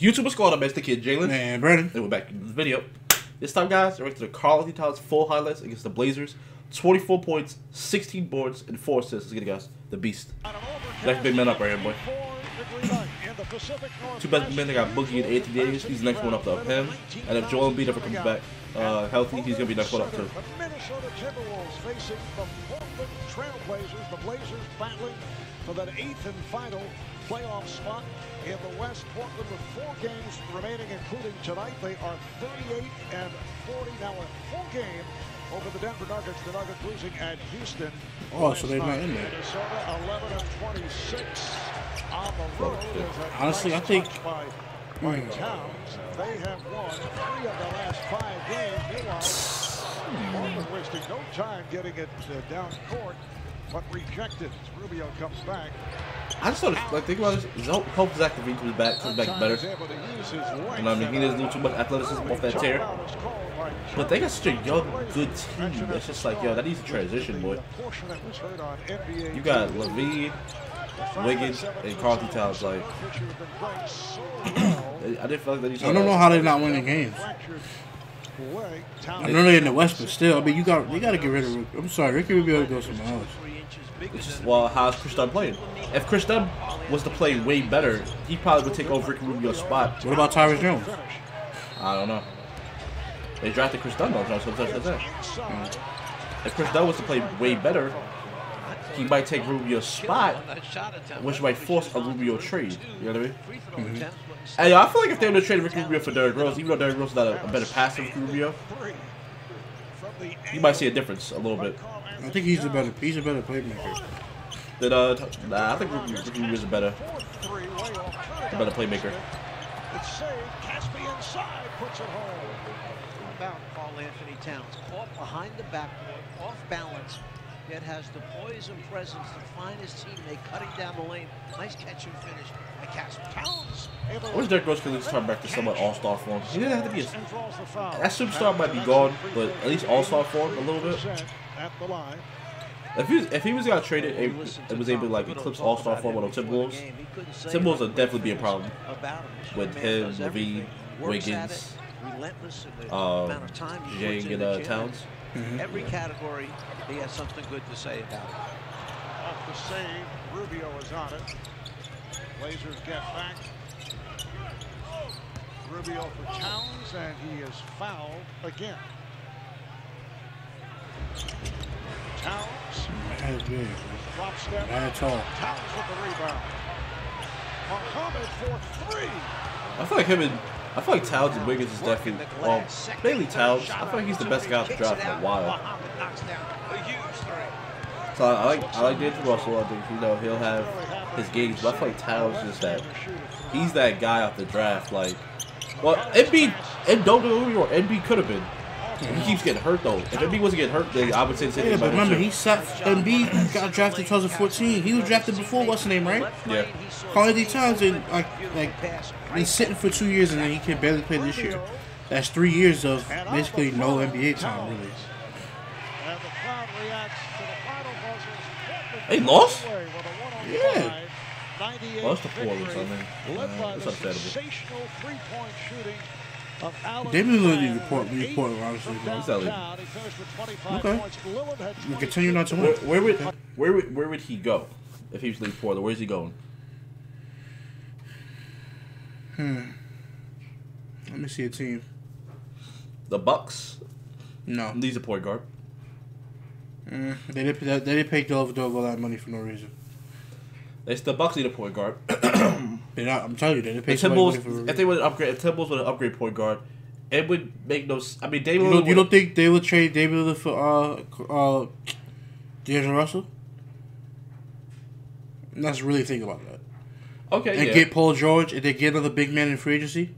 YouTuber squad, I missed the kid Jalen. And Brandon. And we're back in the video. This time, guys, we're to the Karl full highlights against the Blazers. 24 points, 16 boards, and 4 assists. Let's get it, guys. The beast. Next big man up right here, boy. Two best men, they got Boogie and Anthony Davis. He's the next one up to him. And if Joel Embiid ever comes back healthy, he's going to be next one up too. The Minnesota Timberwolves facing the Portland Trailblazers. The Blazers battling for that 8th and final playoff spot in the West. Portland with 4 games remaining, including tonight. They are 38 and 40 now, a full game over the Denver Nuggets. The Nuggets losing at Houston. Oh, so they're not in there. Minnesota 11 and 26 on the road. Honestly, I think. By Towns, they have won 3 of the last 5 games. Meanwhile, Portland wasting no time getting it down court, but rejected. Rubio comes back. I just sort of like think about this. Hope Zach LaVine comes back better. And I mean, he doesn't do too much athleticism off that tear. But they got such a young, good team. It's just like, yo, that needs a transition, boy. You got LaVine, Wiggins, and Karl Towns. Like, I didn't feel like they. I don't know how they're not winning games. I know they're in the West, but still, I mean, you got to get rid of. I'm sorry, Ricky Rubio to go somewhere else. It's just, well, how's Chris Dunn playing? If Chris Dunn was to play way better, he probably would take over Ricky Rubio's spot. What about Tyrese Jones? I don't know. They drafted Chris Dunn, though. If Chris Dunn was to play way better, he might take Rubio's spot, which might force a Rubio trade. You know what I mean? And I feel like if they were to trade Ricky Rubio for Derrick Rose, even though Derrick Rose is not a better passer than Ricky Rubio, you might see a difference a little bit. I think he's a better playmaker. Then, nah, I think Ricky Rubio is a better playmaker. It's saved. Caspi inside puts it home. About Karl Anthony Towns, caught behind the backboard, off balance, yet has the poise and presence to find his teammate cutting down the lane. Nice catch and finish by Caspi. Towns. I wish Derrick Rose could at least turn back to somewhat all-star form. He didn't have to be that superstar might be gone, but at least all-star form a little bit. At the line. If he was got traded and was able to like eclipse all-star form on the Timberwolves, Timberwolves would definitely be a problem with him, LaVine, Wiggins, Jang and Towns. Every category, he has something good to say about it. Off the save, Rubio is on it. Blazers get back. Rubio for Towns, and he is fouled again. Towns. Drop step. That's all. Towns with the rebound. Muhammad for 3. I feel like Towns and Wiggins is definitely, well, mainly Towns. I feel like he's the best guy off the draft in a while. So I like D'Angelo Russell. I think, you know, he'll have his games, but I feel like Towns is that, he's that guy off the draft. Like, well, Embiid, and don't get me wrong, Embiid could have been. He keeps getting hurt though. If Embiid wasn't getting hurt, then I would say the same thing. Yeah, but remember, Embiid got drafted in 2014. He was drafted before what's the name, right? Yeah. Karl Anthony Towns, like he's sitting for 2 years and then he can barely play this year. That's 3 years of basically no NBA time, really. And the crowd reacts to the final buzzers. They lost? Yeah. Well, that's the Portland, I mean. That's understandable. Sensational 3-point shooting. They been losing the Portland, honestly. Okay. We continue not to win. Where would he go if he was leaving Portland? Where's he going? Let me see a team. The Bucks. No. He's a point guard. They didn't pay Dellavedova all that money for no reason. It's the Bucks need a point guard. They're not, I'm telling you, they didn't pay Timberwolves, for if they would upgrade, if Timberwolves would upgrade point guard, it would make no. I mean, David Lillard. You don't think they would trade David Lillard for D'Angelo Russell? Let's really think about that. Okay, and get Paul George, and they get another big man in free agency,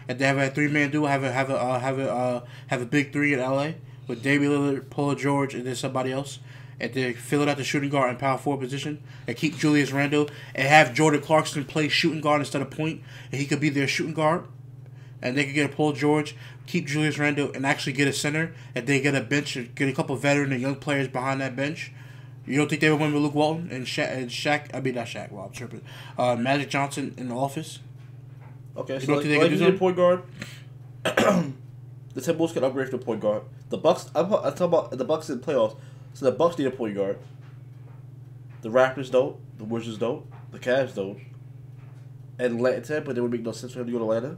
and they have a 3-man duo, have a big 3 in LA with David Lillard, Paul George, and then somebody else. And they fill it out the shooting guard and power forward position, and keep Julius Randle, and have Jordan Clarkson play shooting guard instead of point, and he could be their shooting guard. And they could get a Paul George, keep Julius Randle, and actually get a center, and they get a bench, get a couple veteran and young players behind that bench. You don't think they would win with Luke Walton and Shaq? I mean, not Shaq. Well, I'm tripping. Magic Johnson in the office. Okay, You so don't like, think they can do need a point guard. The Timberwolves can upgrade to a point guard. The Bucks. I'm talking about the Bucks in playoffs. So the Bucks need a point guard. The Raptors don't. The Wizards don't. The Cavs don't. Atlanta, but it would make no sense for him to go to Atlanta.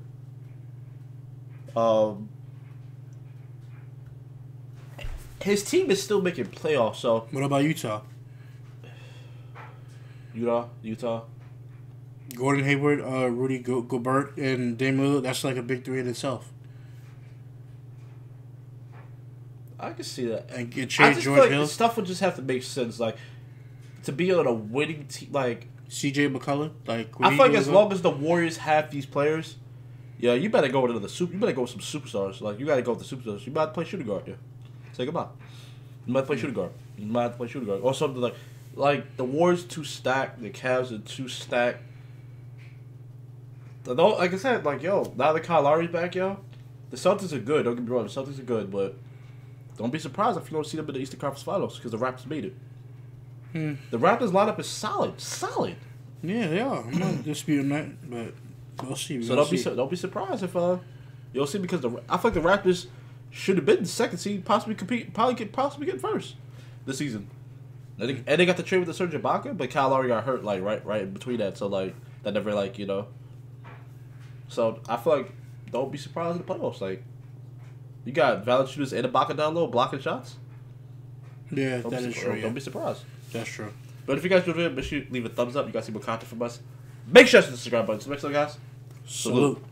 His team is still making playoffs. So What about Utah? Utah. Gordon Hayward, Rudy Gobert, and Dame Lillard. That's like a big three in itself. I can see that. And get I trade just George feel like Hill, the stuff would just have to make sense. Like to be on a winning team, like. C.J. McCollum. Like I feel like as long as the Warriors have these players, yeah, you better go with You better go with some superstars. Like you got to go with the superstars. You might play shooting guard. Yeah, say goodbye. You might play shooting guard. You might play shooting guard or something like the Warriors too stacked. The Cavs are too stacked. Like I said, like yo, now that Kyle Lowry's back, yo, the Celtics are good. Don't get me wrong, the Celtics are good, but don't be surprised if you don't see them in the Eastern Conference Finals because the Raptors made it. The Raptors lineup is solid. Yeah, they are. I'm not disputing that, but we'll see. So don't be surprised if you'll see because I feel like the Raptors should have been the second seed, possibly get first this season. And they got the trade with the Serge Ibaka, but Kyle Lowry got hurt like right in between that, so like that never So I feel like don't be surprised in the playoffs. Like you got Valanciunas and Ibaka down low blocking shots. Yeah, that is true. Don't be surprised. That's true. But if you guys do it, make sure you leave a thumbs up. You guys see more content from us. Make sure to hit the subscribe button. So next time, guys. Salute.